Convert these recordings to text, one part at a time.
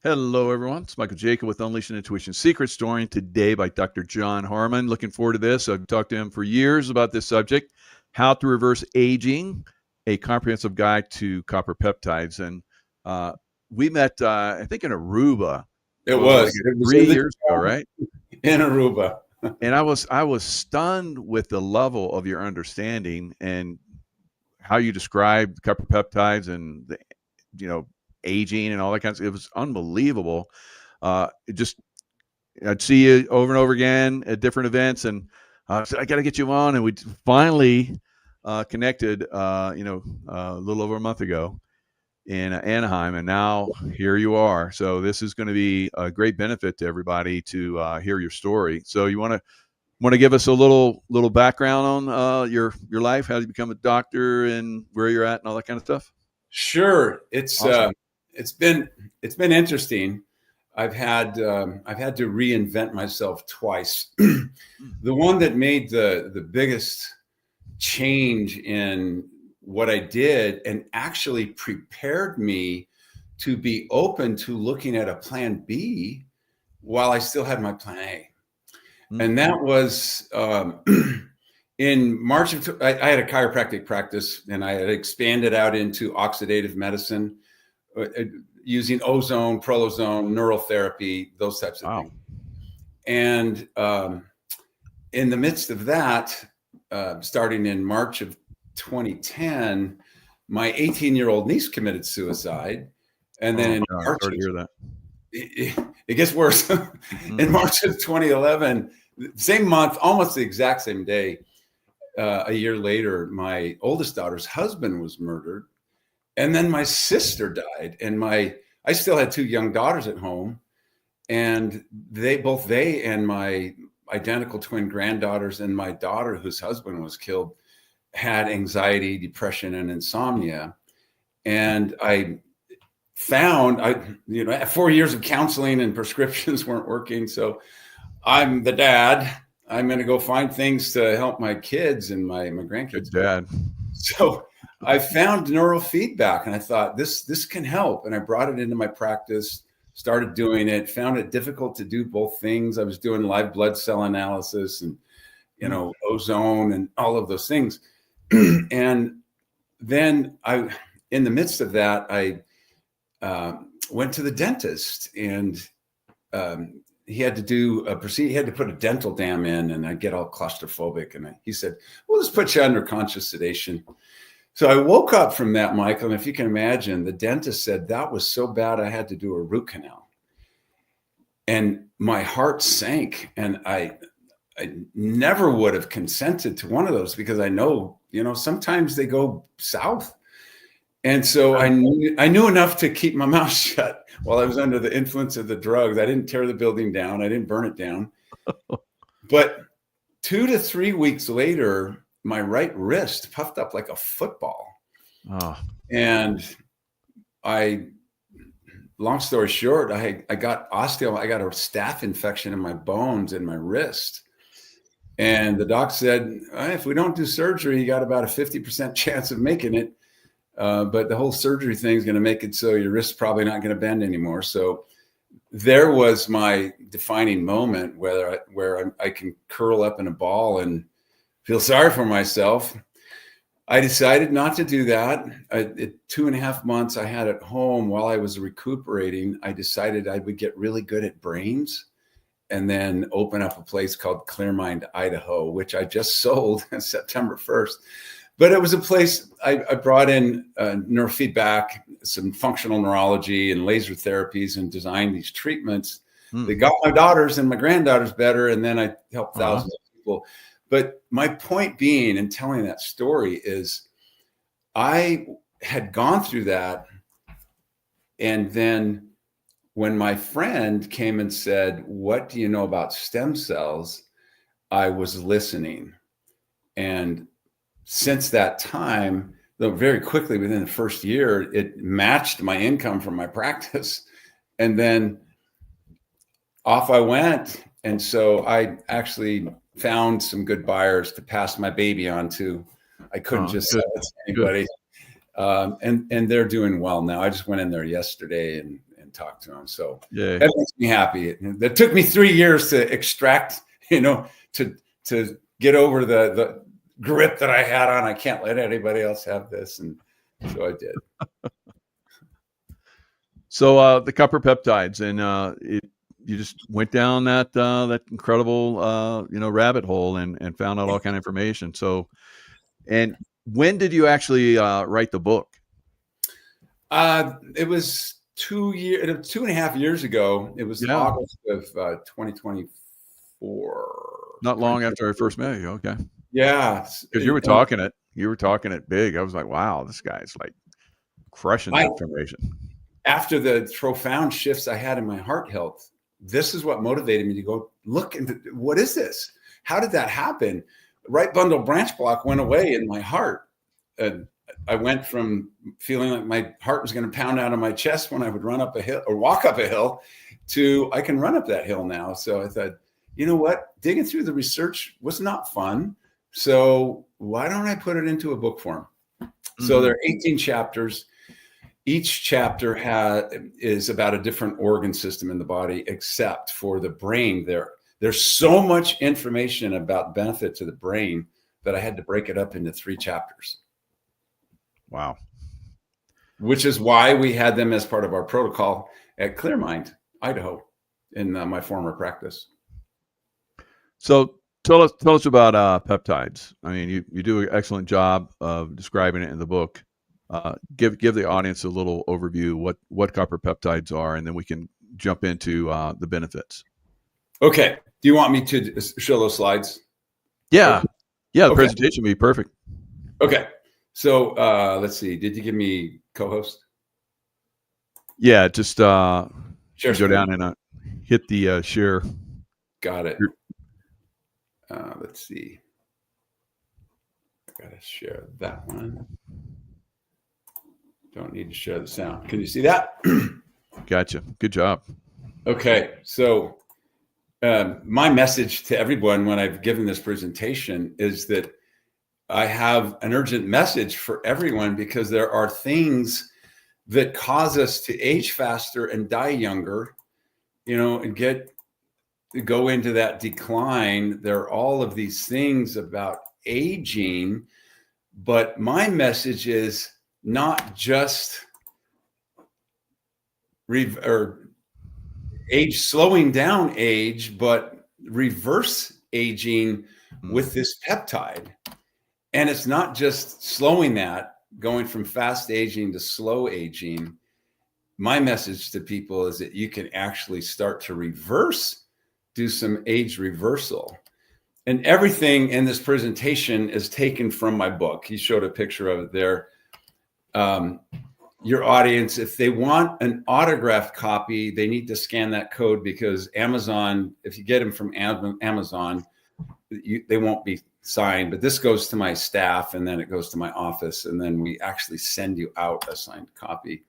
Hello, everyone. It's Michael Jaco with Unleashing Intuition Secret Story today by Dr. John Harmon. Looking forward to this. I've talked to him for years about this subject, how to reverse aging, a comprehensive guide to copper peptides. And we met, I think, in Aruba. It What was. like It was 3 years ago, right? in Aruba. And I was stunned with the level of your understanding and how you described copper peptides and the, you know, aging and all that kind of stuff. It was unbelievable. It just I'd see you over and over again at different events, and I said I got to get you on, and we finally connected. A little over a month ago in Anaheim, and now here you are. So this is going to be a great benefit to everybody to hear your story. So you want to give us a little background on your life, how you become a doctor, and where you're at, and all that kind of stuff. Sure. It's Awesome. it's been interesting. I've had to reinvent myself twice. The one that made the biggest change in what I did and actually prepared me to be open to looking at a plan B while I still had my plan A. And that was in March of, I had a chiropractic practice, and I had expanded out into oxidative medicine using ozone, prolozone, neural therapy, those types of things. And in the midst of that, starting in March of 2010, my 18-year-old niece committed suicide. And then in March, sorry to hear that. It gets worse. In March of 2011, same month, almost the exact same day, a year later, my oldest daughter's husband was murdered. And then my sister died. And I still had two young daughters at home. And they and my identical twin granddaughters and my daughter, whose husband was killed, had anxiety, depression, and insomnia. And I found, 4 years of counseling and prescriptions weren't working. So I'm the dad. I'm going to go find things to help my kids and my grandkids. Good dad. So I found neurofeedback, and I thought this can help. And I brought it into my practice, started doing it, found it difficult to do both things. I was doing live blood cell analysis and, ozone and all of those things. And then in the midst of that, I went to the dentist, and he had to do a procedure. He had to put a dental dam in, and I get all claustrophobic. And he said, "We'll just put you under conscious sedation." So I woke up from that, Michael. And if you can imagine, the dentist said that was so bad, I had to do a root canal. And my heart sank. And I never would have consented to one of those, because I know, sometimes they go south. And so I knew enough to keep my mouth shut while I was under the influence of the drugs. I didn't tear the building down. I didn't burn it down. But 2 to 3 weeks later, my right wrist puffed up like a football. And long story short, I got I got a staph infection in my bones in my wrist. And the doc said, if we don't do surgery, you got about a 50% chance of making it. But the whole surgery thing is going to make it so your wrist's probably not going to bend anymore. So there was my defining moment where I can curl up in a ball and feel sorry for myself. I decided not to do that. 2.5 months I had at home while I was recuperating, I decided I would get really good at brains and then open up a place called Clearmind, Idaho, which I just sold on September 1st. But it was a place I brought in neurofeedback, some functional neurology and laser therapies, and designed these treatments. They got my daughters and my granddaughters better, and then I helped thousands of people. But my point being in telling that story is I had gone through that. And then when my friend came and said, "What do you know about stem cells?" I was listening. And since that time, though very quickly within the first year, it matched my income from my practice. And then off I went. And so I actually found some good buyers to pass my baby on to. I couldn't just sell it to anybody. And they're doing well now. I just went in there yesterday and talk to him. So yeah, that makes me happy. That took me 3 years to extract, to get over the grip that I had on, I can't let anybody else have this. And so I did. So the copper peptides, and you just went down that incredible rabbit hole and found out all kind of information. So, and when did you actually write the book? It was 2.5 years ago. It was August of 2024. Not long after I first met you. Okay. Yeah, because you were talking it big. I was like, wow, this guy's like crushing the information. After the profound shifts I had in my heart health, this is what motivated me to go look into what is this? How did that happen? Right bundle branch block went away in my heart. I went from feeling like my heart was going to pound out of my chest when I would run up a hill or walk up a hill to I can run up that hill now. So I thought, you know what? Digging through the research was not fun. So why don't I put it into a book form? Mm-hmm. So there are 18 chapters. Each chapter is about a different organ system in the body, except for the brain. There's so much information about benefit to the brain that I had to break it up into 3 chapters. Wow. Which is why we had them as part of our protocol at Clearmind, Idaho, in my former practice. So tell us about peptides. I mean, you do an excellent job of describing it in the book. Give the audience a little overview what copper peptides are, and then we can jump into the benefits. Okay. Do you want me to show those slides? Yeah. Yeah. The presentation would be perfect. Okay. So let's see. Did you give me co-host? Yeah. Just share go screen. down and hit the share. Got it. Let's see. I gotta share that one. Don't need to share the sound. Can you see that? Gotcha. Good job. Okay. So my message to everyone when I've given this presentation is that I have an urgent message for everyone, because there are things that cause us to age faster and die younger, and go into that decline. There are all of these things about aging, but my message is not just slowing down age, but reverse aging with this peptide. And it's not just slowing that, going from fast aging to slow aging. My message to people is that you can actually start to do some age reversal. And everything in this presentation is taken from my book. He showed a picture of it there. Your audience, if they want an autographed copy, they need to scan that code, because Amazon, if you get them from Amazon, they won't be signed. But this goes to my staff, and then it goes to my office, and then we actually send you out a signed copy.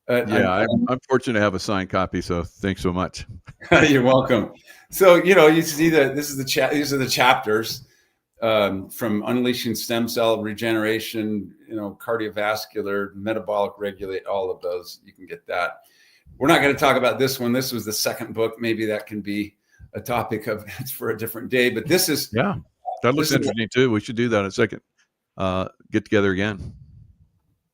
I'm fortunate to have a signed copy, so thanks so much. You're welcome. So you see that these are the chapters. From unleashing stem cell regeneration, cardiovascular, metabolic regulate, all of those. You can get that. We're not going to talk about this one. This was the second book. Maybe that can be a topic for a different day. But this is that looks interesting too. We should do that in a second. Get together again.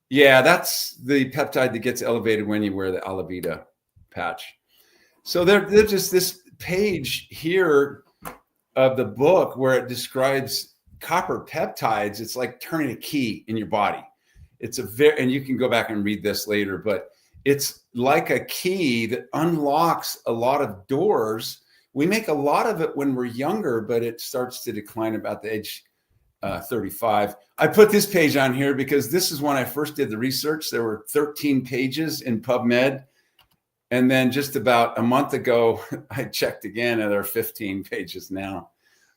Yeah, that's the peptide that gets elevated when you wear the Alavita patch. So there's just this page here of the book where it describes copper peptides. It's like turning a key in your body. And you can go back and read this later, but it's like a key that unlocks a lot of doors. We make a lot of it when we're younger, but it starts to decline about the age 35. I put this page on here because this is when I first did the research. There were 13 pages in PubMed. And then just about a month ago, I checked again, and there are 15 pages now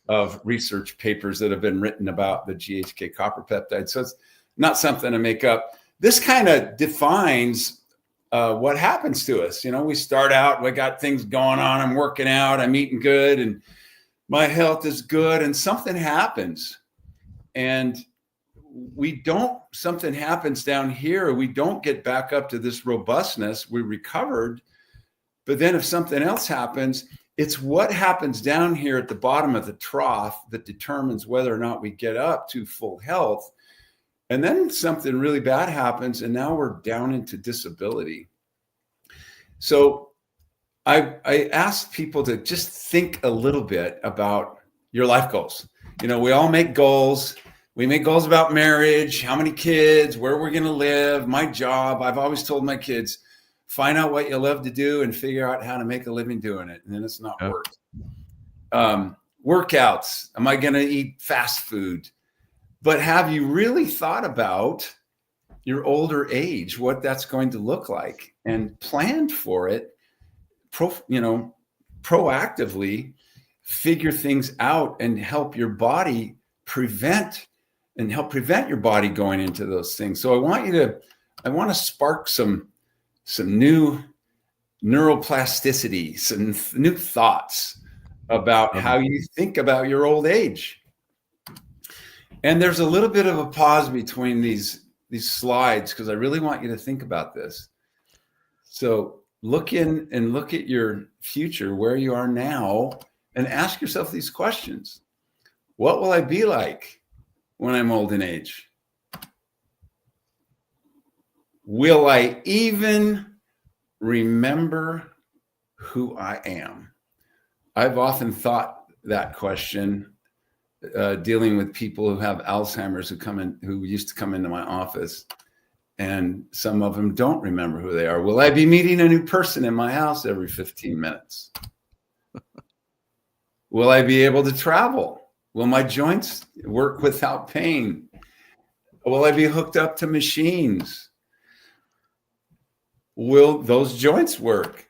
of research papers that have been written about the GHK copper peptide. So it's not something to make up. This kind of defines what happens to us. We start out, we got things going on. I'm working out, I'm eating good, and my health is good, and something happens. And something happens down here, we don't get back up to this robustness. We recovered. But then if something else happens, it's what happens down here at the bottom of the trough that determines whether or not we get up to full health. And then something really bad happens, and now we're down into disability. So I asked people to just think a little bit about your life goals. You know, we all make goals. We make goals about marriage, how many kids, where we're going to live, my job. I've always told my kids, find out what you love to do and figure out how to make a living doing it. And then it's not work. Workouts. Am I going to eat fast food? But have you really thought about your older age, what that's going to look like, and planned for it, proactively figure things out and help your body prevent your body going into those things. So I want to spark some new neuroplasticity, some new thoughts about how you think about your old age. And there's a little bit of a pause between these slides because I really want you to think about this. So look in and look at your future, where you are now, and ask yourself these questions. What will I be like when I'm old in age? Will I even remember who I am? I've often thought that question dealing with people who have Alzheimer's who used to come into my office, and some of them don't remember who they are. Will I be meeting a new person in my house every 15 minutes? Will I be able to travel? Will my joints work without pain? Will I be hooked up to machines? Will those joints work?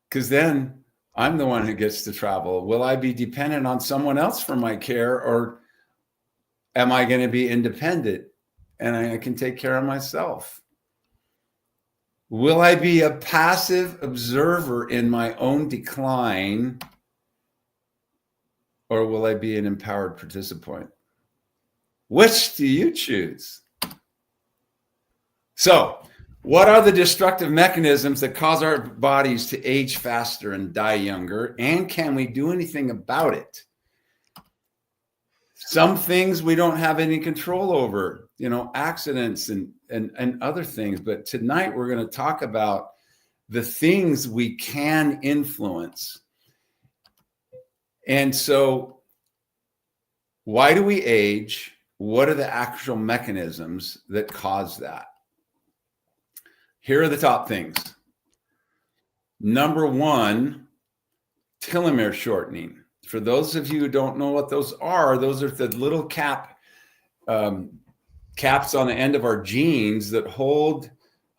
Because then I'm the one who gets to travel. Will I be dependent on someone else for my care, or am I going to be independent and I can take care of myself? Will I be a passive observer in my own decline, or will I be an empowered participant? Which do you choose? So, what are the destructive mechanisms that cause our bodies to age faster and die younger? And can we do anything about it? Some things we don't have any control over, accidents and other things. But tonight we're going to talk about the things we can influence. And so, why do we age? What are the actual mechanisms that cause that? Here are the top things. Number one, telomere shortening. For those of you who don't know what those are the little caps on the end of our genes that hold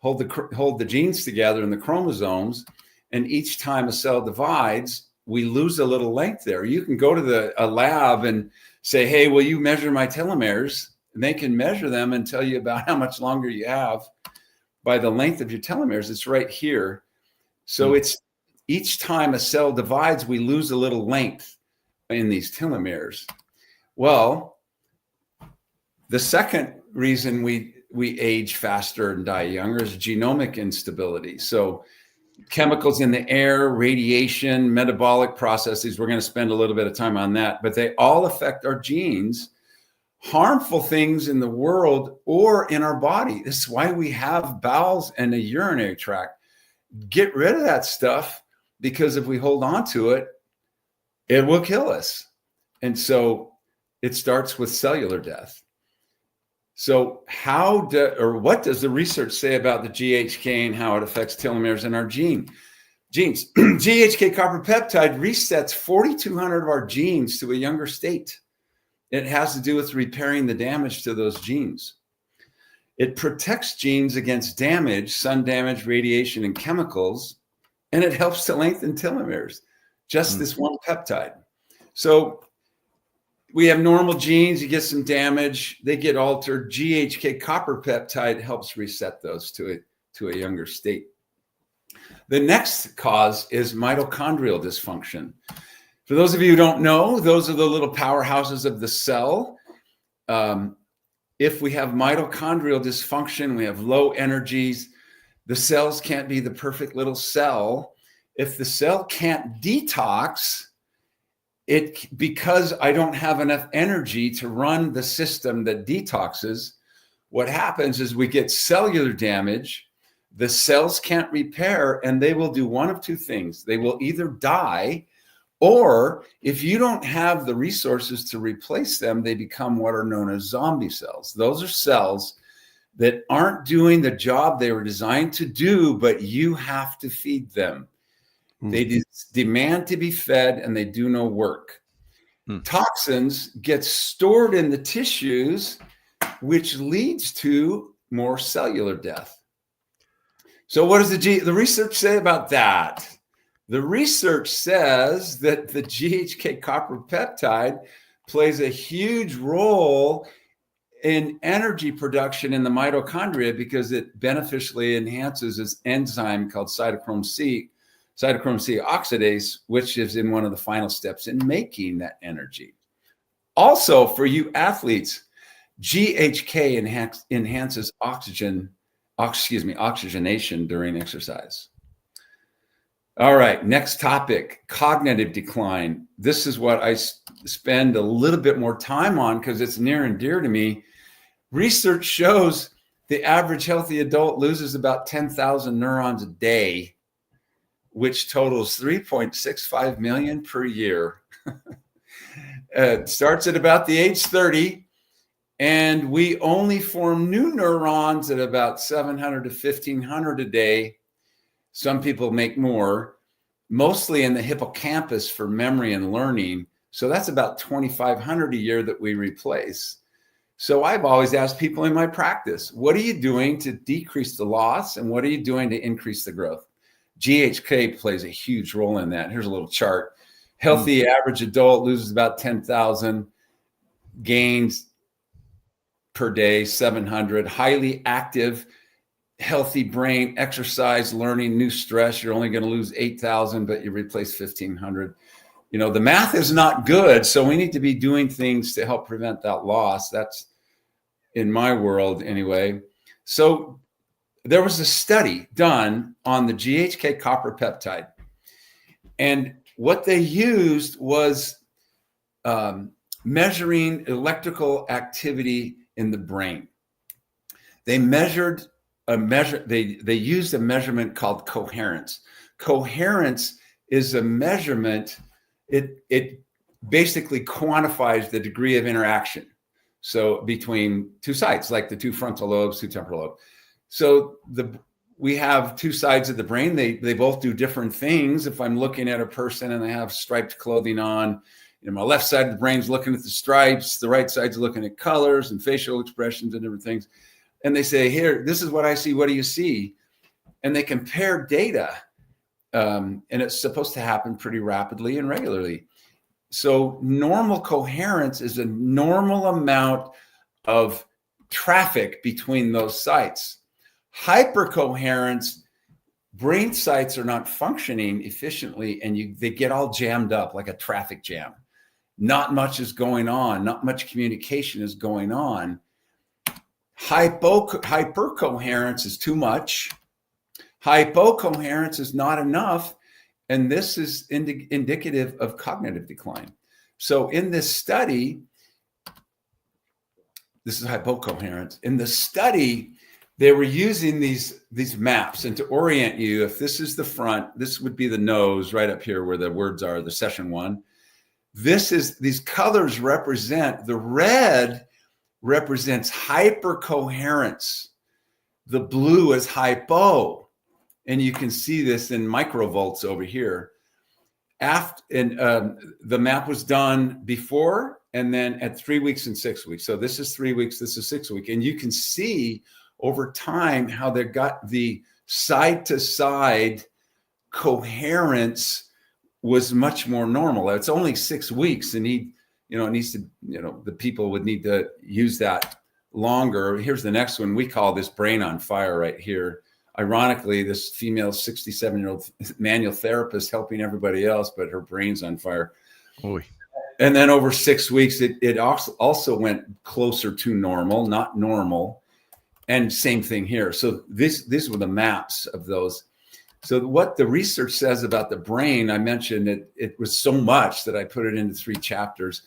the genes together in the chromosomes. And each time a cell divides, we lose a little length there. You can go to a lab and say, hey, will you measure my telomeres? And they can measure them and tell you about how much longer you have by the length of your telomeres. It's right here. So it's each time a cell divides, we lose a little length in these telomeres. Well, the second reason we age faster and die younger is genomic instability. So chemicals in the air, radiation, metabolic processes, we're going to spend a little bit of time on that, but they all affect our genes. Harmful things in the world or in our body. This is why we have bowels and a urinary tract. Get rid of that stuff, because if we hold on to it, it will kill us. And so it starts with cellular death. So what does the research say about the GHK and how it affects telomeres in our genes? GHK copper peptide resets 4,200 of our genes to a younger state. It has to do with repairing the damage to those genes. It protects genes against damage, sun damage, radiation, and chemicals, and it helps to lengthen telomeres. Just this one peptide. So we have normal genes, you get some damage, they get altered. GHK copper peptide helps reset those to a younger state. The next cause is mitochondrial dysfunction. For those of you who don't know, those are the little powerhouses of the cell. if we have mitochondrial dysfunction, we have low energies, the cells can't be the perfect little cell. If the cell can't detox, because I don't have enough energy to run the system that detoxes, what happens is we get cellular damage. The cells can't repair, and they will do one of two things. They will either die, or if you don't have the resources to replace them, they become what are known as zombie cells. Those are cells that aren't doing the job they were designed to do, but you have to feed them. They demand to be fed, and they do no work. Toxins get stored in the tissues, which leads to more cellular death. So what does the research say about that? The research says that the GHK peptide plays a huge role in energy production in the mitochondria because it beneficially enhances this enzyme called cytochrome C oxidase, which is in one of the final steps in making that energy. Also, for you athletes, GHK enhances oxygenation during exercise. All right, next topic, cognitive decline. This is what I spend a little bit more time on because it's near and dear to me. Research shows the average healthy adult loses about 10,000 neurons a day, which totals 3.65 million per year. It starts at about the age 30, and we only form new neurons at about 700 to 1,500 a day. Some people make more, mostly in the hippocampus for memory and learning. So that's about 2,500 a year that we replace. So I've always asked people in my practice, what are you doing to decrease the loss, and what are you doing to increase the growth? GHK plays a huge role in that. Here's a little chart. Healthy average adult loses about 10,000, gains per day 700. Highly active, healthy brain, exercise, learning, new stress, you're only going to lose 8,000, but you replace 1,500. You know, the math is not good, so we need to be doing things to help prevent that loss. That's in my world anyway. So there was a study done on the GHK copper peptide, and what they used was measuring electrical activity in the brain. They measured they used a measurement called coherence. Coherence is a measurement. It basically quantifies the degree of interaction. So between two sides, like the two frontal lobes, two temporal lobes. So we have two sides of the brain. They both do different things. If I'm looking at a person and they have striped clothing on, my left side of the brain's looking at the stripes, the right side's looking at colors and facial expressions and different things. And they say, here, this is what I see. What do you see? And they compare data. And it's supposed to happen pretty rapidly and regularly. So normal coherence is a normal amount of traffic between those sites. Hypercoherence, brain sites are not functioning efficiently, and they get all jammed up like a traffic jam. Not much is going on. Not much communication is going on. Hypercoherence is too much. Hypocoherence is not enough. And this is indicative of cognitive decline. So in this study, this is hypocoherence. In the study, they were using these maps, and to orient you, if this is the front, this would be the nose right up here where the words are, the session one. These colors represent, the red represents hypercoherence. The blue is hypo. And you can see this in microvolts over here. The map was done before and then at 3 weeks and 6 weeks. So this is 3 weeks, this is 6 weeks. And you can see over time how they got the side to side coherence was much more normal. It's only 6 weeks, and the people would need to use that longer. Here's the next one. We call this brain on fire right here. Ironically, this female 67-year-old manual therapist helping everybody else, but her brain's on fire. Oy. And then over 6 weeks, it also went closer to normal, not normal. And same thing here. So these were the maps of those. So what the research says about the brain, I mentioned it was so much that I put it into 3 chapters.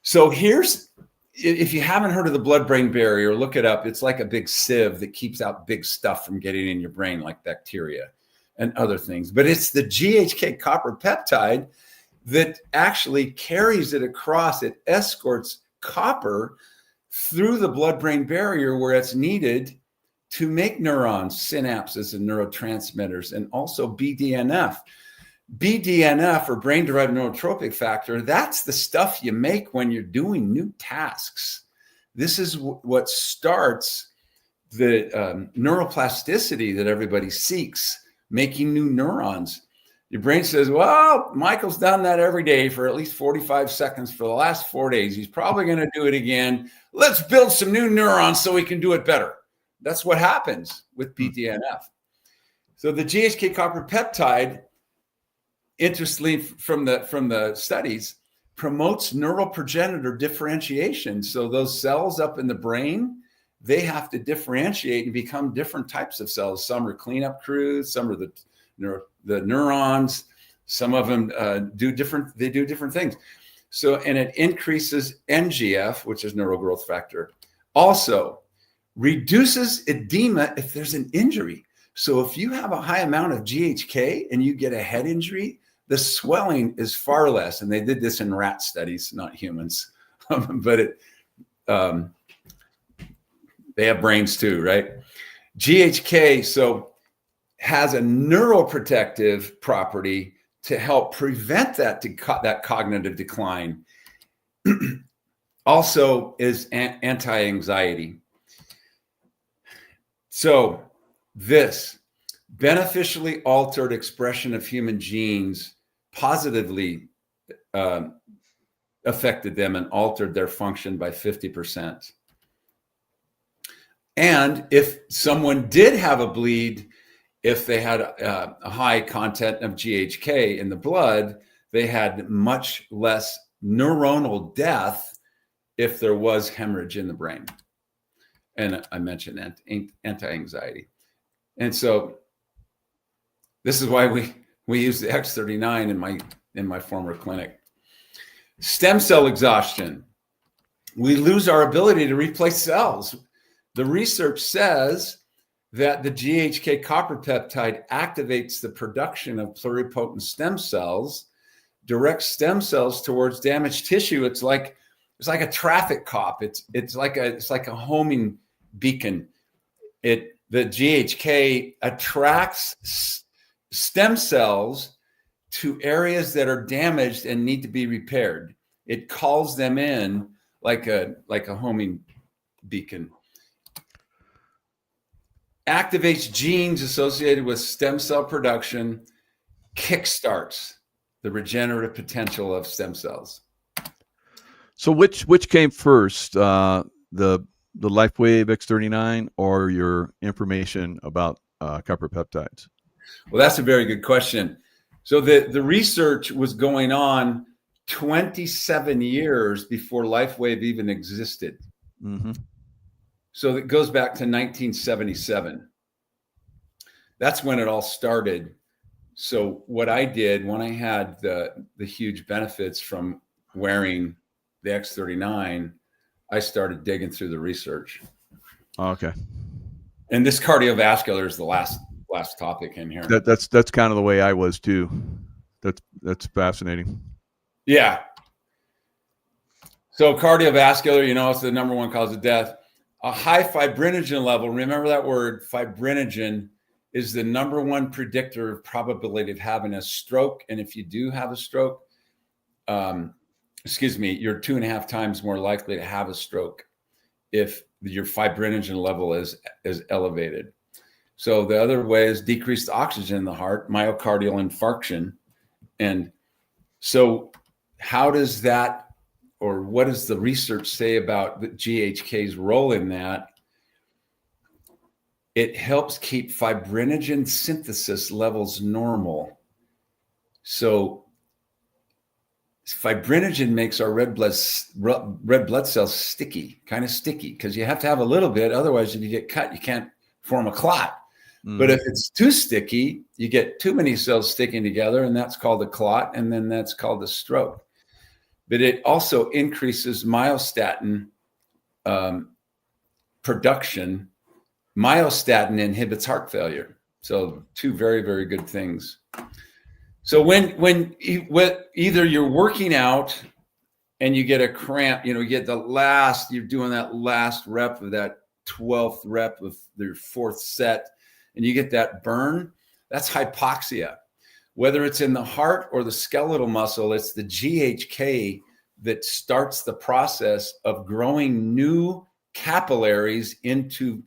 So here's, if you haven't heard of the blood-brain barrier, look it up. It's like a big sieve that keeps out big stuff from getting in your brain, like bacteria and other things. But it's the GHK copper peptide that actually carries it across. It escorts copper through the blood-brain barrier where it's needed to make neurons, synapses, and neurotransmitters, and also BDNF. BDNF, or brain-derived neurotrophic factor, that's the stuff you make when you're doing new tasks. This is what starts the neuroplasticity that everybody seeks, making new neurons. Your brain says, well, Michael's done that every day for at least 45 seconds for the last 4 days. He's probably going to do it again. Let's build some new neurons so we can do it better. That's what happens with BDNF. So the GHK copper peptide, interestingly from the studies, promotes neural progenitor differentiation. So those cells up in the brain, they have to differentiate and become different types of cells. Some are cleanup crews, some are the neurons, some of them do different things. So, and it increases NGF, which is neural growth factor. Also reduces edema if there's an injury. So if you have a high amount of GHK and you get a head injury, the swelling is far less. And they did this in rat studies, not humans, but they have brains too, right? GHK, so has a neuroprotective property to help prevent that cognitive decline. Also is anti-anxiety. So this beneficially altered expression of human genes positively affected them and altered their function by 50%. And if someone did have a bleed, if they had a high content of GHK in the blood, they had much less neuronal death if there was hemorrhage in the brain. And I mentioned anti-anxiety. And so this is why we use the X39 in my former clinic. Stem cell exhaustion. We lose our ability to replace cells. The research says that the GHK copper peptide activates the production of pluripotent stem cells, directs stem cells towards damaged tissue. It's like a traffic cop. It's like a homing beacon. The GHK attracts stem cells to areas that are damaged and need to be repaired. It calls them in like a homing beacon. Activates genes associated with stem cell production, kickstarts the regenerative potential of stem cells. So which came first, the LifeWave X39 or your information about copper peptides? Well, that's a very good question. So the research was going on 27 years before LifeWave even existed. Mm-hmm. So it goes back to 1977. That's when it all started. So what I did when I had the huge benefits from wearing the X39, I started digging through the research. Okay. And this cardiovascular is the last topic in here. That's kind of the way I was too. That's fascinating. Yeah. So cardiovascular, it's the number one cause of death. A high fibrinogen level, remember that word, fibrinogen, is the number one predictor of probability of having a stroke. And if you do have a stroke, you're 2.5 times more likely to have a stroke if your fibrinogen level is elevated. So the other way is decreased oxygen in the heart, myocardial infarction. And so how does that, or what does the research say about the GHK's role in that? It helps keep fibrinogen synthesis levels normal. So fibrinogen makes our red blood cells sticky, kind of sticky, because you have to have a little bit. Otherwise, if you get cut, you can't form a clot. But if it's too sticky, you get too many cells sticking together, and that's called a clot, and then that's called a stroke. But it also increases myostatin production. Myostatin inhibits heart failure. So two very, very good things. So when either you're working out and you get a cramp, you get you're doing that last rep of that 12th rep of your 4th set, and you get that burn, that's hypoxia. Whether it's in the heart or the skeletal muscle, it's the GHK that starts the process of growing new capillaries into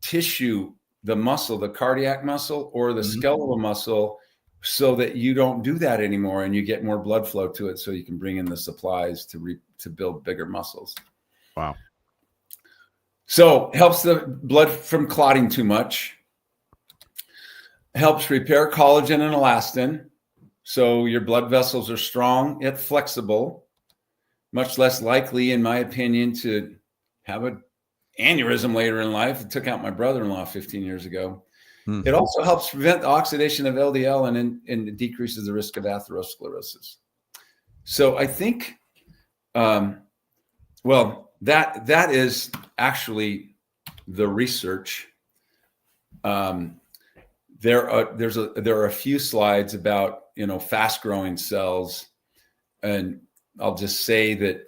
tissue, the muscle, the cardiac muscle or the skeletal muscle, so that you don't do that anymore and you get more blood flow to it, so you can bring in the supplies to build bigger muscles. Wow. So helps the blood from clotting too much. Helps repair collagen and elastin, so your blood vessels are strong yet flexible. Much less likely, in my opinion, to have an aneurysm later in life. It took out my brother-in-law 15 years ago. It also helps prevent the oxidation of LDL and it decreases the risk of atherosclerosis. So I think, that is actually the research. There are a few slides about fast-growing cells, and I'll just say that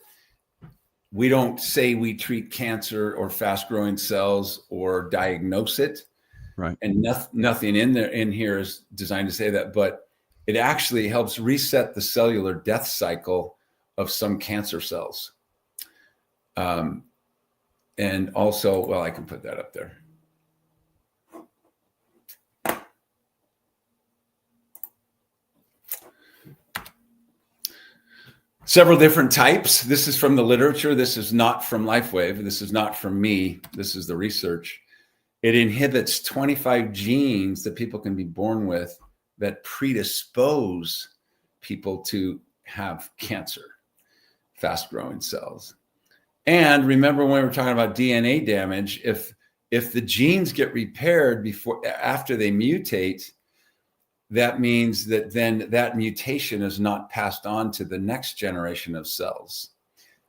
we don't say we treat cancer or fast-growing cells or diagnose it. Right. And nothing in here is designed to say that, but it actually helps reset the cellular death cycle of some cancer cells. And also, I can put that up there. Several different types. This is from the literature. This is not from LifeWave. This is not from me. This is the research. It inhibits 25 genes that people can be born with that predispose people to have cancer, fast-growing cells. And remember when we were talking about DNA damage, if the genes get repaired after they mutate, that means that then that mutation is not passed on to the next generation of cells,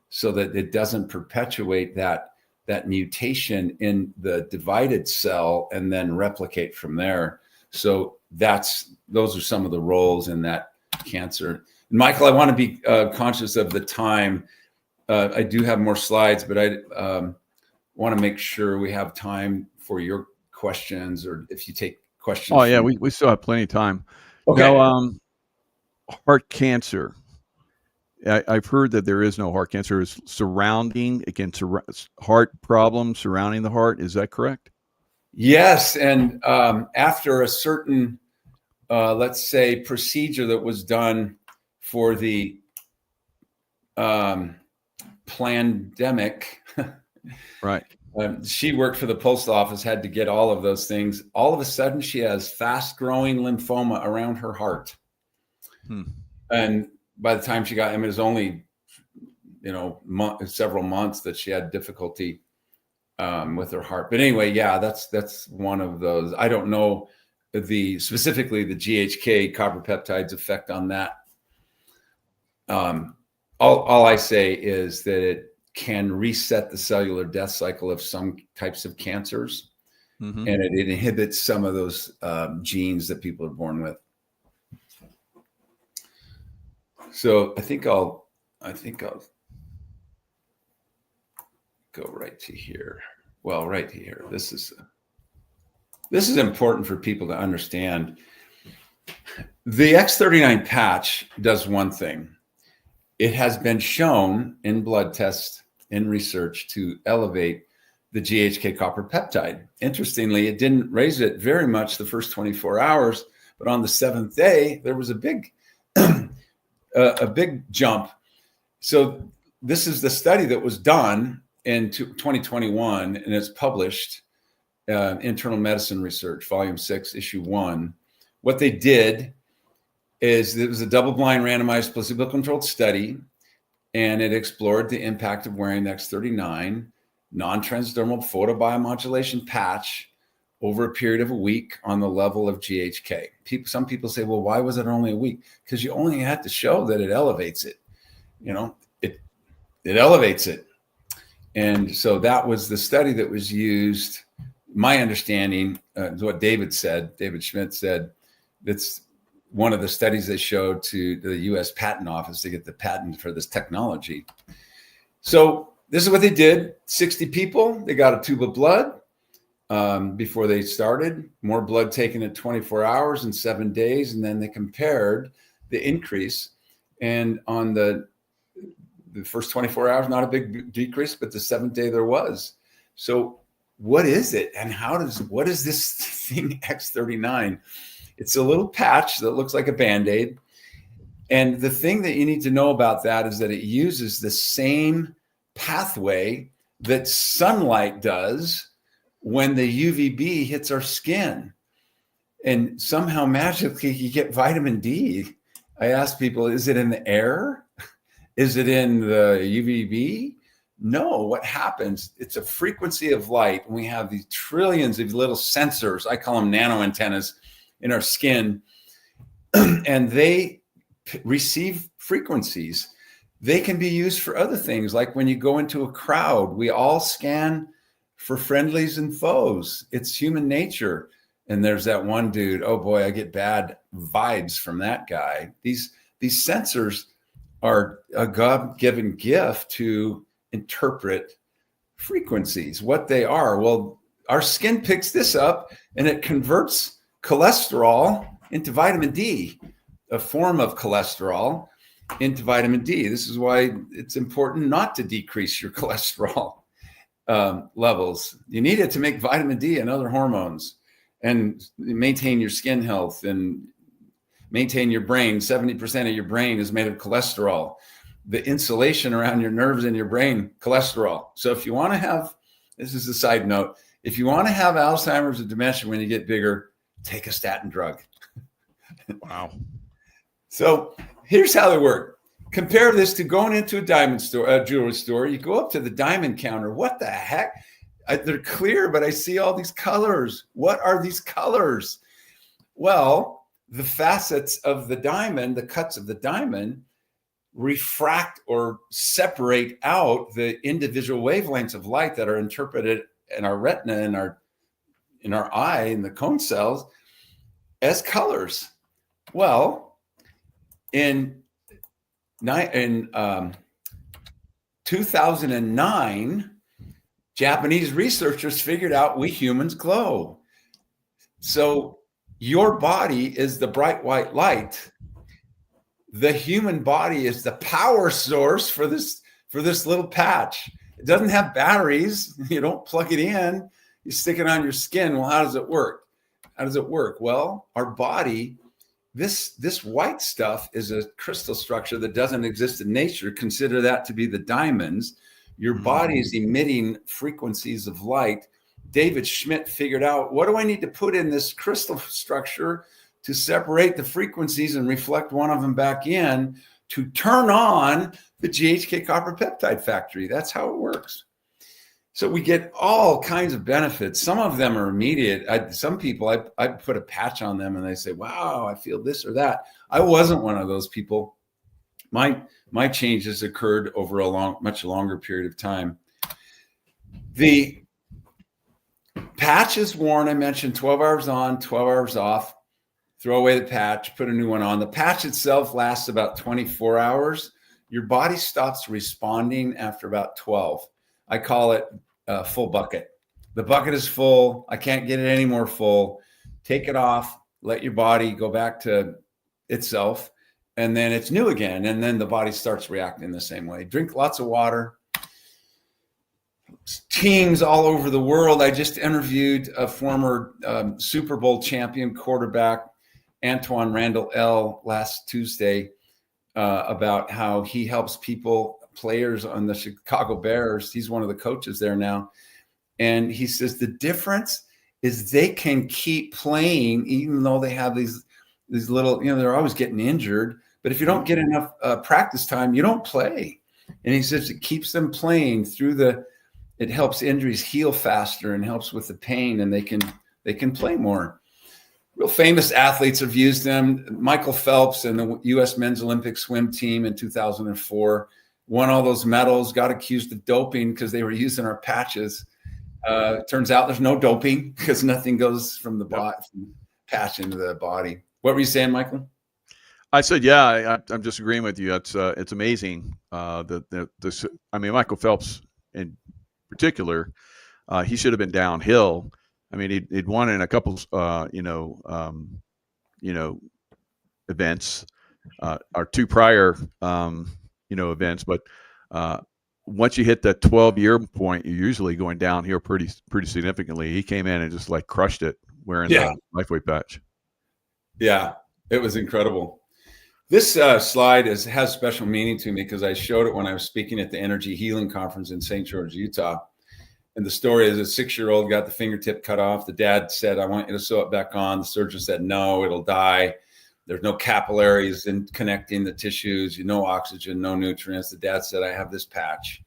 so that it doesn't perpetuate that mutation in the divided cell and then replicate from there. So those are some of the roles in that cancer. And Michael, I want to be conscious of the time. I do have more slides, but I want to make sure we have time for your questions, or if you take questions. Oh yeah, we still have plenty of time. Okay. Now, heart cancer. I've heard that there is no heart cancer. It's heart problems surrounding the heart. Is that correct? Yes. And after a certain, let's say, procedure that was done for the pandemic, right? She worked for the post office, had to get all of those things. All of a sudden, she has fast-growing lymphoma around her heart. And by the time she got, it was only, several months that she had difficulty with her heart. But anyway, yeah, that's one of those. I don't know specifically the GHK copper peptides effect on that. All I say is that it can reset the cellular death cycle of some types of cancers, and it inhibits some of those genes that people are born with. So I think I'll go right to here. Well, right to here. This is important for people to understand. The X39 patch does one thing. It has been shown in blood tests, in research, to elevate the GHK copper peptide. Interestingly, it didn't raise it very much the first 24 hours, but on the 7th day, there was a big jump. So this is the study that was done in 2021, and it's published, Internal Medicine Research, Volume 6, Issue 1. What they did is it was a double-blind randomized placebo-controlled study, and it explored the impact of wearing the X39 non-transdermal photobiomodulation patch over a period of a week on the level of GHK. Some people say, well, why was it only a week? Because you only had to show that it elevates it. It elevates it. And so that was the study that was used. My understanding, what David Schmidt said, that's one of the studies they showed to the US Patent Office to get the patent for this technology. So this is what they did. 60 people, they got a tube of blood before they started, more blood taken at 24 hours and 7 days. And then they compared the increase. And on the first 24 hours, not a big decrease, but the 7th day there was. So what is it? And what is this thing X39? It's a little patch that looks like a Band-Aid. And the thing that you need to know about that is that it uses the same pathway that sunlight does when the UVB hits our skin. And somehow magically you get vitamin D. I ask people, is it in the air? Is it in the UVB? No, what happens? It's a frequency of light. We have these trillions of little sensors, I call them nano antennas, in our skin, and they receive frequencies. They can be used for other things, like when you go into a crowd, we all scan for friendlies and foes. It's human nature. And there's that one dude, oh boy, I get bad vibes from that guy. These sensors are a God-given gift to interpret frequencies, what they are. Well, our skin picks this up and it converts cholesterol into vitamin D, a form of cholesterol into vitamin D. This is why it's important not to decrease your cholesterol levels. You need it to make vitamin D and other hormones and maintain your skin health and maintain your brain. 70% of your brain is made of cholesterol. The insulation around your nerves and your brain, cholesterol. So if you want to have, this is a side note, if you want to have Alzheimer's or dementia when you get bigger, take a statin drug. Wow. So here's how they work. Compare this to going into a diamond store, a jewelry store. You go up to the diamond counter. What the heck? They're clear, but I see all these colors. What are these colors? Well, the facets of the diamond, the cuts of the diamond, refract or separate out the individual wavelengths of light that are interpreted in our retina, in our eye, in the cone cells, as colors. Well, in 2009, Japanese researchers figured out we humans glow. So your body is the bright white light. The human body is the power source for this little patch. It doesn't have batteries. You don't plug it in. You stick it on your skin. Well, how does it work? How does it work? Well, our body, this white stuff is a crystal structure that doesn't exist in nature. Consider that to be the diamonds. Your body is emitting frequencies of light. David Schmidt figured out, what do I need to put in this crystal structure to separate the frequencies and reflect one of them back in to turn on the GHK copper peptide factory? That's how it works. So we get all kinds of benefits. Some of them are immediate. Some people, I put a patch on them and they say, wow, I feel this or that. I wasn't one of those people. My changes occurred over a much longer period of time. The patch is worn, I mentioned 12 hours on, 12 hours off. Throw away the patch, put a new one on. The patch itself lasts about 24 hours. Your body stops responding after about 12. I call it a full bucket. The bucket is full. I can't get it any more full. Take it off. Let your body go back to itself. And then it's new again. And then the body starts reacting the same way. Drink lots of water. Teams all over the world. I just interviewed a former Super Bowl champion quarterback, Antoine Randall L., last Tuesday about how he helps players on the Chicago Bears. He's one of the coaches there now. And he says the difference is they can keep playing even though they have these these little, they're always getting injured. But if you don't get enough practice time, you don't play. And he says it keeps them playing it helps injuries heal faster and helps with the pain, and they can play more. Real famous athletes have used them. Michael Phelps and the U.S. men's Olympic swim team in 2004 won all those medals, got accused of doping because they were using our patches. It turns out there's no doping because nothing goes from the body, from patch into the body. What were you saying, Michael? I said, yeah, I'm just agreeing with you. It's amazing. Michael Phelps in particular, he should have been downhill. I mean, he'd won in a couple, events, or two prior, events. But once you hit that 12-year point, you're usually going downhill pretty significantly. He came in and just like crushed it wearing the LifeWave patch. Yeah, it was incredible. This slide has special meaning to me because I showed it when I was speaking at the Energy Healing Conference in St. George, Utah. And the story is a 6-year-old got the fingertip cut off. The dad said, I want you to sew it back on. The surgeon said, no, it'll die. There's no capillaries in connecting the tissues, no oxygen, no nutrients. The dad said, I have this patch.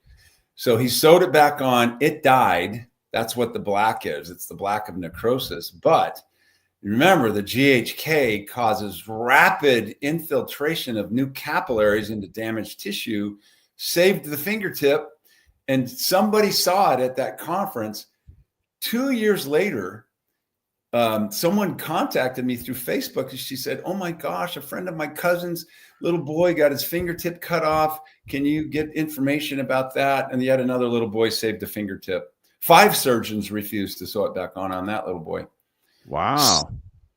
So he sewed it back on. It died. That's what the black is. It's the black of necrosis. But remember, the GHK causes rapid infiltration of new capillaries into damaged tissue, saved the fingertip. And somebody saw it at that conference. 2 years later, someone contacted me through Facebook and she said, oh my gosh, a friend of my cousin's little boy got his fingertip cut off. Can you get information about that? And yet another little boy saved a fingertip. 5 surgeons refused to sew it back on that little boy. Wow.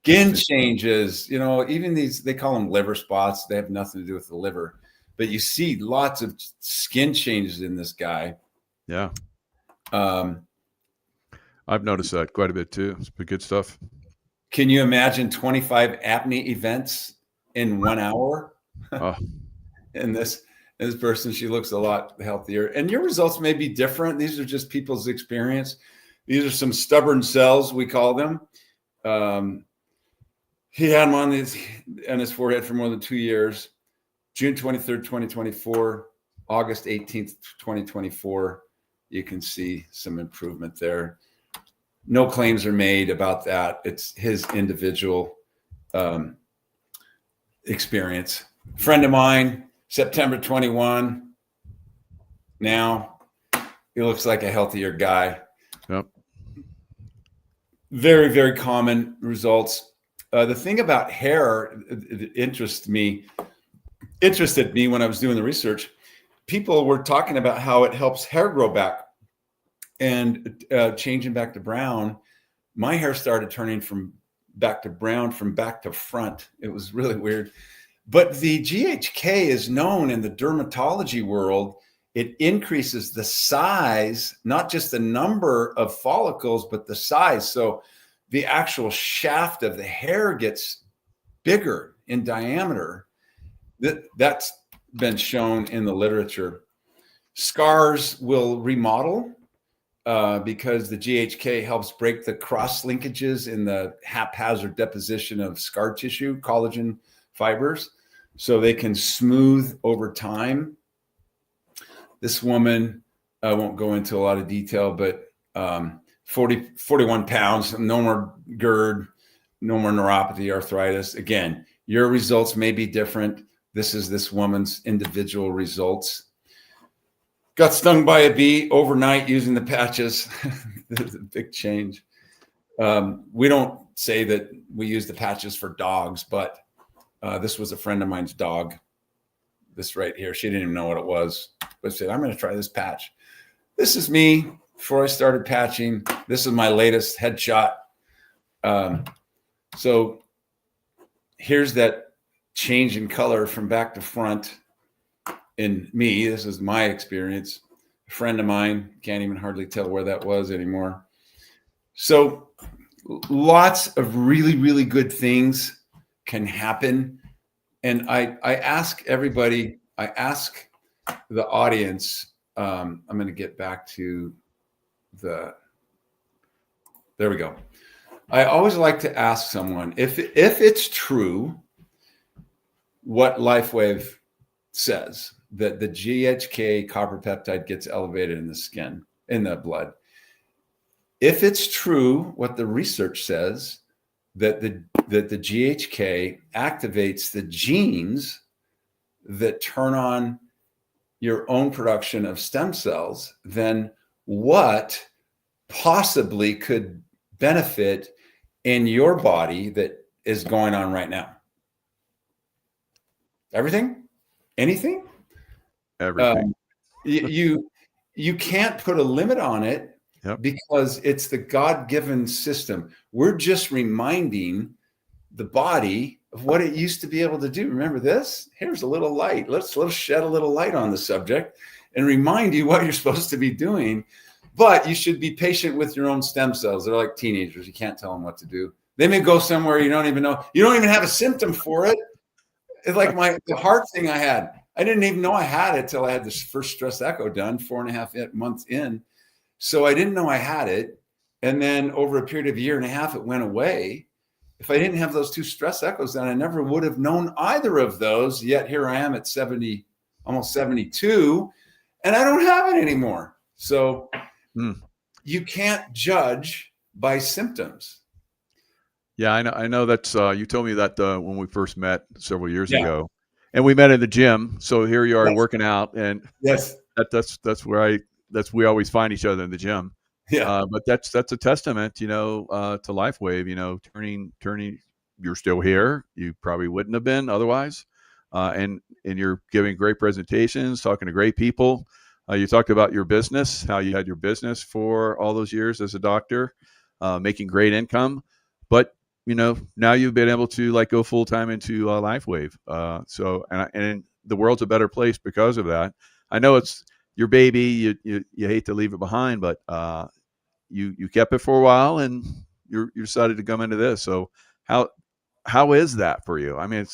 Skin changes, even these, they call them liver spots. They have nothing to do with the liver. But you see lots of skin changes in this guy. Yeah. I've noticed that quite a bit too. It's pretty good stuff. Can you imagine 25 apnea events in 1 hour? Oh. And this person, she looks a lot healthier. And your results may be different. These are just people's experience. These are some stubborn cells, we call them. He had them on his forehead for more than 2 years. June 23rd, 2024, August 18th, 2024. You can see some improvement there. No claims are made about that. It's his individual experience. Friend of mine, September 21. Now he looks like a healthier guy. Yep. Very, very common results. The thing about hair interested me when I was doing the research. People were talking about how it helps hair grow back and changing back to brown. My hair started turning from back to brown from back to front. It was really weird. But the GHK is known in the dermatology world. It increases the size, not just the number of follicles, but the size. So the actual shaft of the hair gets bigger in diameter. That's been shown in the literature. Scars will remodel because the GHK helps break the cross linkages in the haphazard deposition of scar tissue, collagen fibers, so they can smooth over time. This woman, I won't go into a lot of detail, but 41 pounds, no more GERD, no more neuropathy, arthritis. Again, your results may be different. This is this woman's individual results. Got stung by a bee overnight using the patches. There's a big change. We don't say that we use the patches for dogs, but this was a friend of mine's dog. This right here, she didn't even know what it was, but said, I'm going to try this patch. This is me before I started patching. This is my latest headshot. So here's that change in color from back to front in me. This is my experience. A friend of mine, can't even hardly tell where that was anymore. So lots of really, really good things can happen. And I ask everybody, I ask the audience, I'm going to get back to there we go. I always like to ask someone if it's true what LifeWave says, that the GHK copper peptide gets elevated in the skin, in the blood. If it's true what the research says, that the GHK activates the genes that turn on your own production of stem cells, then what possibly could benefit in your body that is going on right now? Everything? Anything? Everything. You can't put a limit on it. Yep. Because it's the God-given system. We're just reminding the body of what it used to be able to do. Remember this? Here's a little light. Let's shed a little light on the subject and remind you what you're supposed to be doing. But you should be patient with your own stem cells. They're like teenagers. You can't tell them what to do. They may go somewhere you don't even know. You don't even have a symptom for it. It's like the heart thing I had. I didn't even know I had it till I had this first stress echo done 4.5 months in. So I didn't know I had it. And then over a period of 1.5 years, it went away. If I didn't have those 2 stress echoes, then I never would have known either of those. Yet here I am at 70, almost 72, and I don't have it anymore. So you can't judge by symptoms. Yeah, I know that's, you told me that when we first met several years ago, and we met in the gym. So here you are working out, and that's where we always find each other in the gym. Yeah. But that's a testament, to LifeWave, turning, you're still here. You probably wouldn't have been otherwise. And you're giving great presentations, talking to great people. You talked about your business, how you had your business for all those years as a doctor, making great income, but now you've been able to go full time into LifeWave. And the world's a better place because of that. I know it's your baby, you hate to leave it behind, but you kept it for a while, and you decided to come into this. So how is that for you? I mean,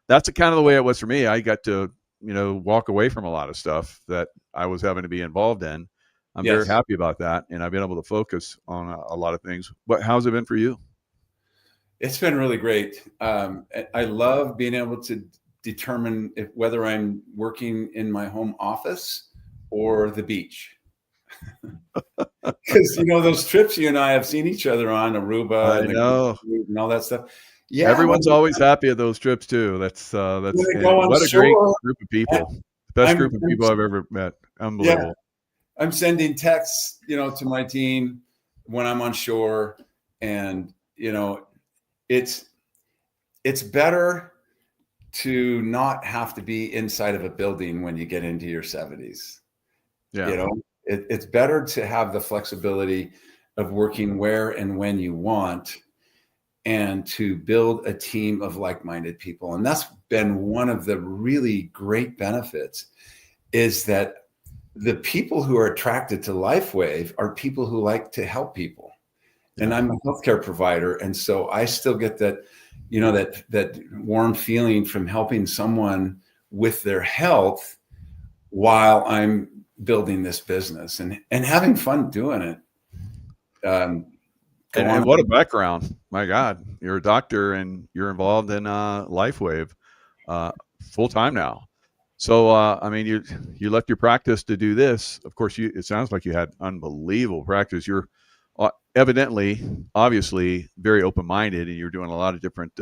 that's kind of the way it was for me. I got to walk away from a lot of stuff that I was having to be involved in. I'm very happy about that, and I've been able to focus on a lot of things. But how's it been for you? It's been really great. I love being able to determine whether I'm working in my home office or the beach. Because those trips you and I have seen each other on, Aruba and all that stuff. Yeah, everyone's always happy at those trips too. That's what a great group of people. Best group of people I've ever met. Unbelievable. Yeah. I'm sending texts, to my team when I'm on shore, and it's better to not have to be inside of a building when you get into your 70s. Yeah. It's better to have the flexibility of working where and when you want, and to build a team of like-minded people. And that's been one of the really great benefits, is that the people who are attracted to LifeWave are people who like to help people. And I'm a healthcare provider. And so I still get that, that warm feeling from helping someone with their health while I'm building this business and having fun doing it. And what a background. My God, you're a doctor and you're involved in LifeWave full time now. So, I mean, you left your practice to do this. Of course, it sounds like you had unbelievable practice. You're obviously very open-minded, and you're doing a lot of different,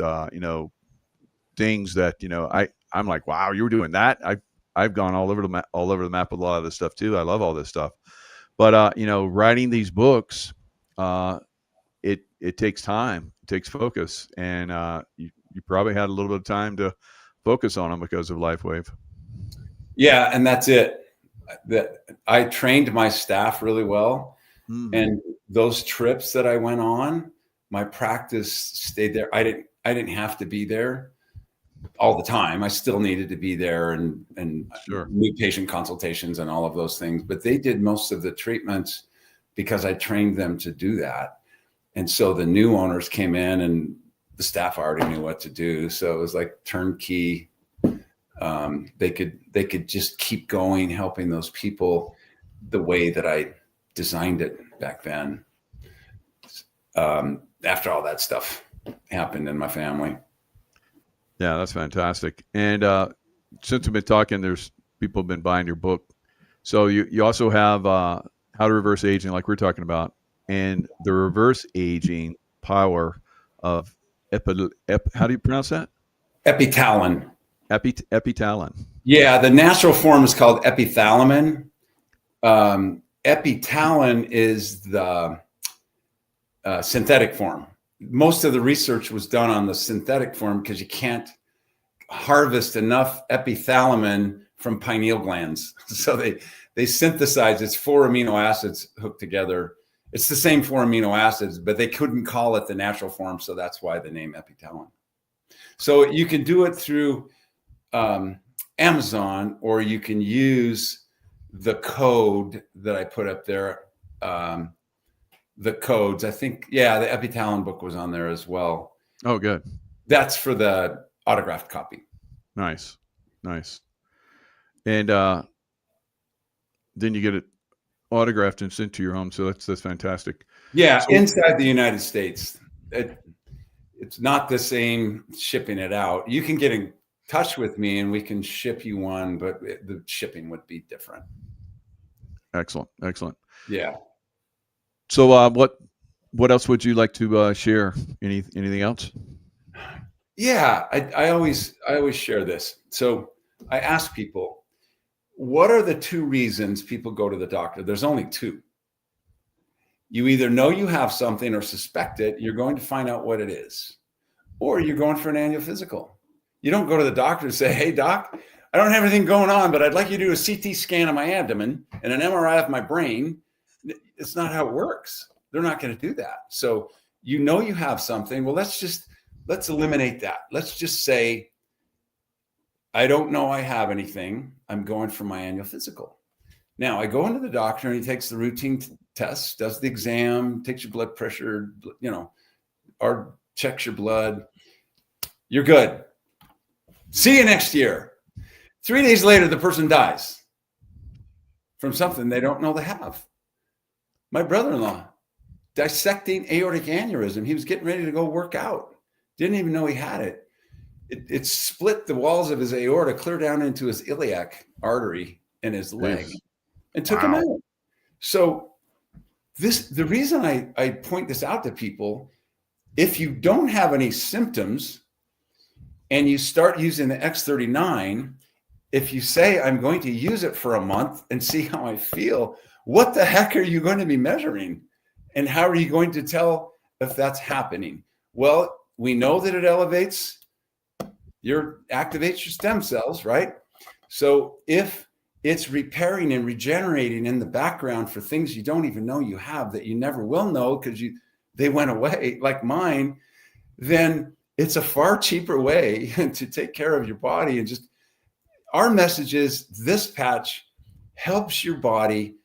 things that, I'm like, wow, you were doing that. I've gone all over the map with a lot of this stuff too. I love all this stuff, but, writing these books, it takes time, it takes focus, and you probably had a little bit of time to focus on them because of LifeWave. Yeah, and that's it. That I trained my staff really well, and those trips that I went on, my practice stayed there. I didn't have to be there all the time. I still needed to be there and new patient consultations and all of those things. But they did most of the treatments because I trained them to do that. And so the new owners came in and the staff already knew what to do. So it was like turnkey. They could just keep going, helping those people the way that I designed it back then. after all that stuff happened in my family. Yeah, that's fantastic. And since we've been talking, there's people have been buying your book. So you also have How to Reverse Aging, like we're talking about, and the reverse aging power of how do you pronounce that? Epitalin. Epitalin. Yeah, the natural form is called epithalamin. Epitalin is the synthetic form. Most of the research was done on the synthetic form because you can't harvest enough epithalamin from pineal glands. So they synthesize, it's 4 amino acids hooked together. It's the same 4 amino acids, but they couldn't call it the natural form. So that's why the name Epitalin. So you can do it through Amazon, or you can use the code that I put up there. The codes, I think, yeah, the Epitalin book was on there as well. Oh, good. That's for the autographed copy. Nice. And then you get it autographed and sent to your home. So that's fantastic. Yeah, so, inside the United States, it's not the same shipping it out. You can get in touch with me and we can ship you one, but the shipping would be different. Excellent. Yeah. So what else would you like to share? Anything else? Yeah, I always share this. So I ask people, what are the 2 reasons people go to the doctor? There's only 2. You either know you have something or suspect it, you're going to find out what it is, or you're going for an annual physical. You don't go to the doctor and say, hey, doc, I don't have anything going on, but I'd like you to do a CT scan of my abdomen and an MRI of my brain. It's not how it works. They're not going to do that. So you know you have something. Well, let's eliminate that. Let's just say, I don't know I have anything. I'm going for my annual physical. Now I go into the doctor and he takes the routine tests, does the exam, takes your blood pressure, or checks your blood. You're good. See you next year. 3 days later, the person dies from something they don't know they have. My brother-in-law, dissecting aortic aneurysm. He was getting ready to go work out. Didn't even know he had it. It split the walls of his aorta clear down into his iliac artery in his leg and took him out. So the reason I point this out to people, if you don't have any symptoms and you start using the X39, if you say, I'm going to use it for a month and see how I feel, what the heck are you going to be measuring? And how are you going to tell if that's happening? Well, we know that it activates your stem cells, right? So if it's repairing and regenerating in the background for things you don't even know you have, that you never will know because they went away, like mine, then it's a far cheaper way to take care of your body. And just our message is this patch helps your body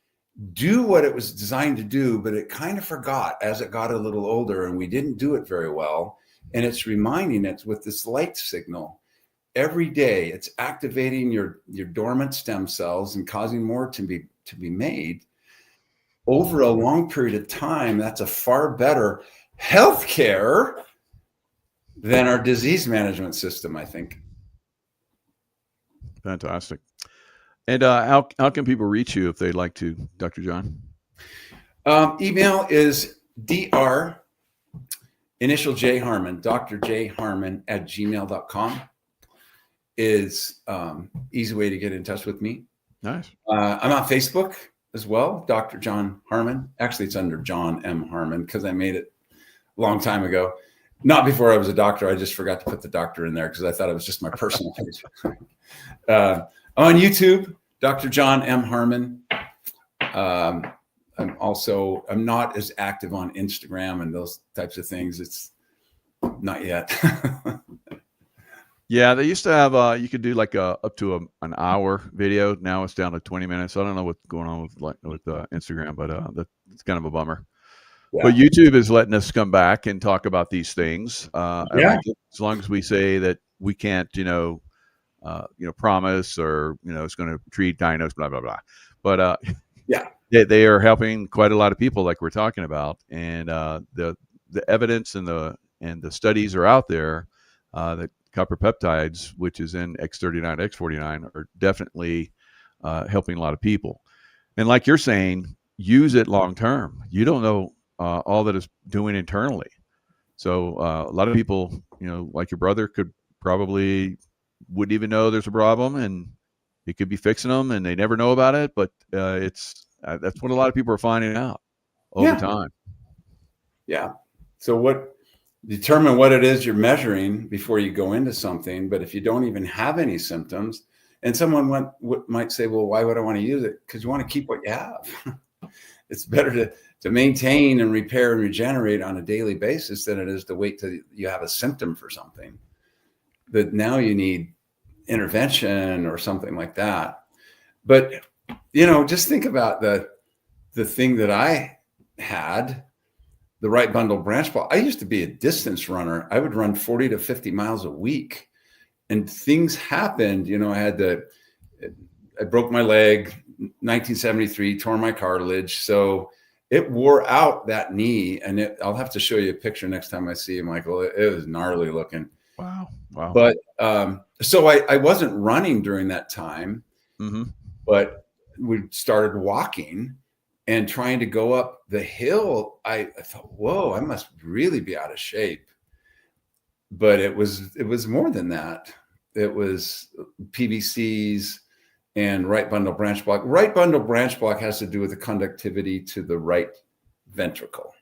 do what it was designed to do, but it kind of forgot as it got a little older and we didn't do it very well. And it's reminding it with this light signal every day. It's activating your dormant stem cells and causing more to be made over a long period of time. That's a far better healthcare than our disease management system, I think. Fantastic. And how can people reach you if they'd like to, Dr. John? Email is Dr. Initial J Harmon, Dr. J Harmon at gmail.com is easy way to get in touch with me. Nice. I'm on Facebook as well, Dr. John Harmon. Actually, it's under John M. Harmon because I made it a long time ago. Not before I was a doctor. I just forgot to put the doctor in there because I thought it was just my personal page. On YouTube, Dr. John M. Harmon. I'm not as active on Instagram and those types of things. It's not yet. Yeah, they used to have you could do like up to an hour video. Now it's down to 20 minutes. I don't know what's going on with Instagram, but that's kind of a bummer. Yeah. But YouTube is letting us come back and talk about these things. As long as we say that we can't, promise or it's going to treat, diagnose, blah blah blah. But they are helping quite a lot of people, like we're talking about, and the the evidence and the studies are out there that copper peptides, which is in X39, X49, are definitely helping a lot of people. And like you're saying, use it long term. You don't know all that it's doing internally. So a lot of people, like your brother, wouldn't even know there's a problem, and it could be fixing them, and they never know about it. But that's what a lot of people are finding out over time. Yeah. So determine what it is you're measuring before you go into something. But if you don't even have any symptoms, and someone might say, well, why would I want to use it? Because you want to keep what you have. It's better to maintain and repair and regenerate on a daily basis than it is to wait till you have a symptom for something that now you need intervention or something like that. But, just think about the thing that I had, the right bundle branch block. I used to be a distance runner. I would run 40 to 50 miles a week, and things happened. I broke my leg, 1973, tore my cartilage. So it wore out that knee, and I'll have to show you a picture next time I see you, Michael. It was gnarly looking. Wow. But so I wasn't running during that time, but we started walking and trying to go up the hill. I thought, whoa, I must really be out of shape. But it was more than that. It was PVCs and right bundle branch block. Right bundle branch block has to do with the conductivity to the right ventricle.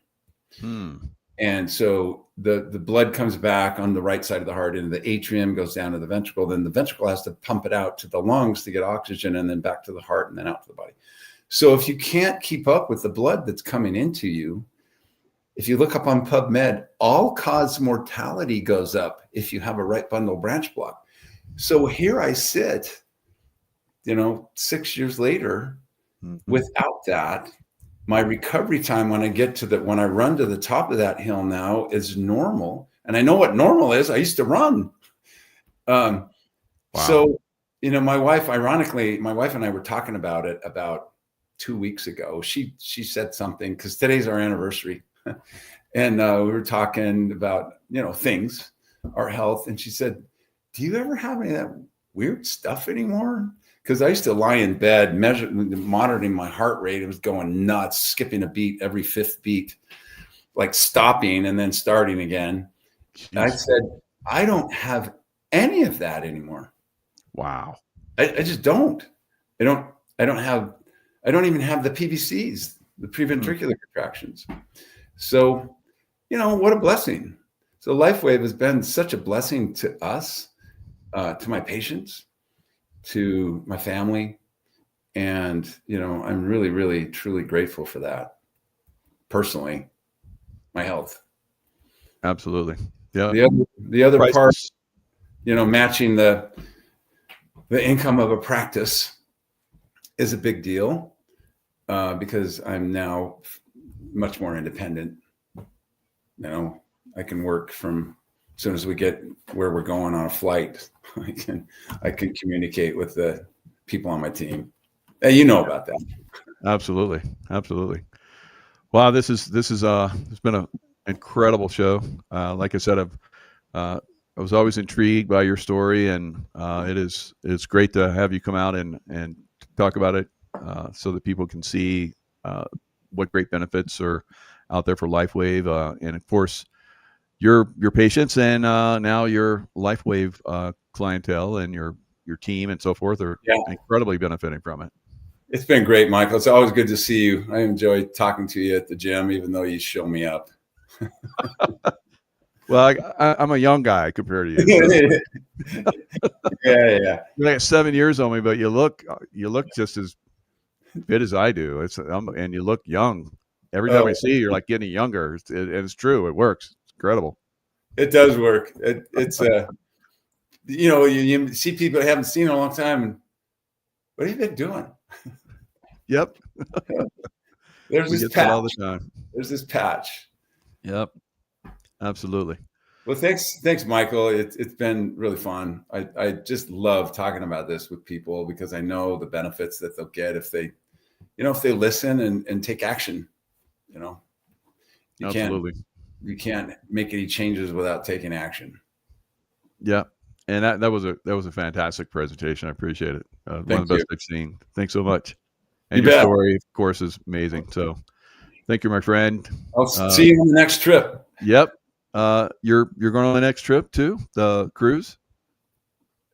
And so the blood comes back on the right side of the heart into the atrium, goes down to the ventricle. Then the ventricle has to pump it out to the lungs to get oxygen, and then back to the heart and then out to the body. So if you can't keep up with the blood that's coming into you, if you look up on PubMed, all-cause mortality goes up if you have a right bundle branch block. So here I sit, 6 years later, without that. My recovery time when I run to the top of that hill now is normal. And I know what normal is. I used to run. Wow. So, my wife and I were talking about it about 2 weeks ago. She said something, because today's our anniversary. And we were talking about, things, our health. And she said, do you ever have any of that weird stuff anymore? Because I used to lie in bed, monitoring my heart rate. It was going nuts, skipping a beat every fifth beat, like stopping and then starting again. And I said, I don't have any of that anymore. Wow. I just don't. I don't even have the PVCs, the preventricular contractions. So, what a blessing. So LifeWave has been such a blessing to us, to my patients, to my family. And, I'm really, really, truly grateful for that. Personally, my health. Absolutely. Yeah. The other part, matching the income of a practice is a big deal, because I'm now much more independent. I can work from as soon as we get where we're going on a flight. I can communicate with the people on my team. You know about that. Absolutely. Wow, this is it's been an incredible show. Like I said, I was always intrigued by your story, and it's great to have you come out and talk about it, so that people can see what great benefits are out there for LifeWave, and of course your patients, and now your LifeWave clientele and your team and so forth are incredibly benefiting from it. It's been great, Michael. It's always good to see you. I enjoy talking to you at the gym, even though you show me up. Well, I'm a young guy compared to you. So. Yeah. You got 7 years on me, but you look just as fit as I do. And you look young. Every time I see you, you're like getting younger. It's true. It works. It's incredible. It does work. It's you see people I haven't seen in a long time. And, what have you been doing? Yep. There's this patch all the time. There's this patch. Yep. Absolutely. Well, thanks, Michael. It's been really fun. I just love talking about this with people, because I know the benefits that they'll get if they listen and take action. You Absolutely. you can't make any changes without taking action. Yeah. And that was a fantastic presentation. I appreciate it. One of the best I've seen. Thanks so much. And your story, of course, is amazing. So thank you, my friend. I'll see you on the next trip. Yep. You're going on the next trip too, the cruise?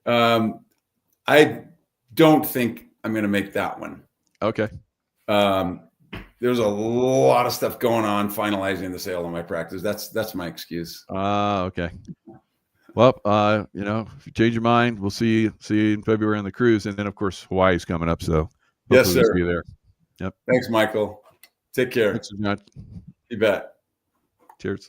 I don't think I'm going to make that one. Okay. There's a lot of stuff going on finalizing the sale of my practice. That's my excuse. Okay. Well, if you change your mind, we'll see you in February on the cruise, and then of course Hawaii's coming up. So yes, sir. We'll see you there. Yep. Thanks, Michael. Take care. Thanks, John. You bet. Cheers.